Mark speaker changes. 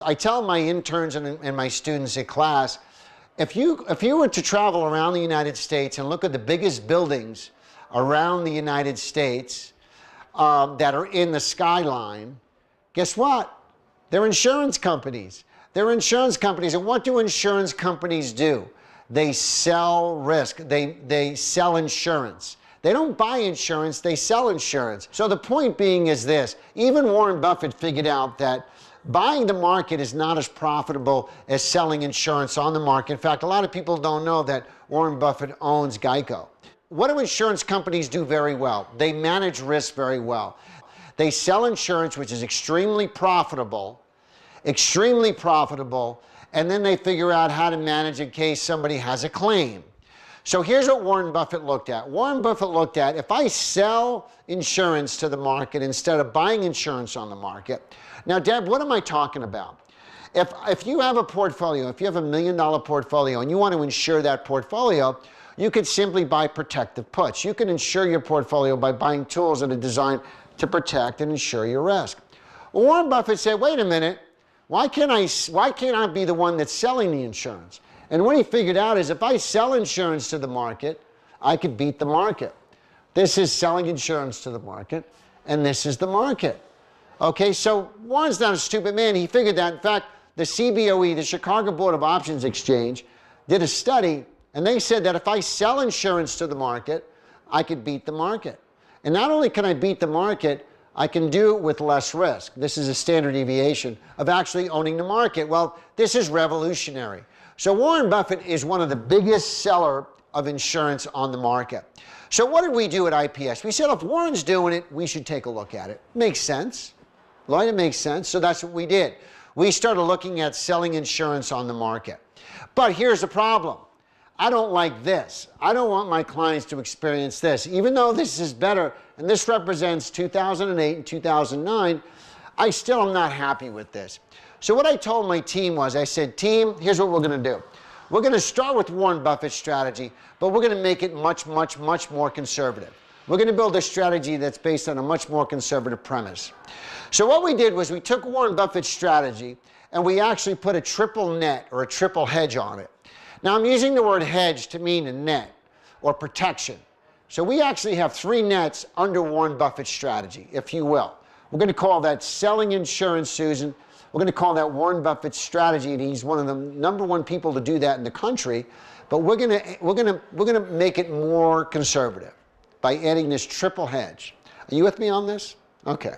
Speaker 1: I tell my interns and my students in class, if you were to travel around the United States and look at the biggest buildings around the United States that are in the skyline, guess what? They're insurance companies. They're insurance companies. And what do insurance companies do? They sell risk. They sell insurance. They don't buy insurance, they sell insurance. So the point being is this: even Warren Buffett figured out that buying the market is not as profitable as selling insurance on the market. In fact, a lot of people don't know that Warren Buffett owns Geico. What do insurance companies do very well? They manage risk very well. They sell insurance, which is extremely profitable, and then they figure out how to manage in case somebody has a claim. So here's what Warren Buffett looked at. Warren Buffett looked at, if I sell insurance to the market instead of buying insurance on the market. Now, Deb, what am I talking about? If you have a portfolio, if you have $1 million portfolio and you want to insure that portfolio, you could simply buy protective puts. You can insure your portfolio by buying tools that are designed to protect and insure your risk. Well, Warren Buffett said, wait a minute, why can't I be the one that's selling the insurance? And what he figured out is if I sell insurance to the market, I could beat the market. This is selling insurance to the market, and this is the market. Okay, so Warren's not a stupid man. He figured that. In fact, the CBOE, the Chicago Board of Options Exchange, did a study, and they said that if I sell insurance to the market, I could beat the market. And not only can I beat the market, I can do it with less risk. This is a standard deviation of actually owning the market. Well, this is revolutionary. So Warren Buffett is one of the biggest seller of insurance on the market. So what did we do at IPS? We said, if Warren's doing it, we should take a look at it. Makes sense. Lloyd, it makes sense. So that's what we did. We started looking at selling insurance on the market. But here's the problem. I don't like this. I don't want my clients to experience this. Even though this is better, and this represents 2008 and 2009, I still am not happy with this. So what I told my team was, I said, team, here's what we're going to do. We're going to start with Warren Buffett's strategy, but we're going to make it much more conservative. We're going to build a strategy that's based on a much more conservative premise. So what we did was we took Warren Buffett's strategy and we actually put a triple net or a triple hedge on it. Now I'm using the word hedge to mean a net or protection. So we actually have 3 nets under Warren Buffett's strategy, if you will. We're going to call that selling insurance, Susan. We're going to call that Warren Buffett's strategy, and he's one of the #1 people to do that in the country. But we're going to make it more conservative by adding this triple hedge. Are you with me on this? Okay.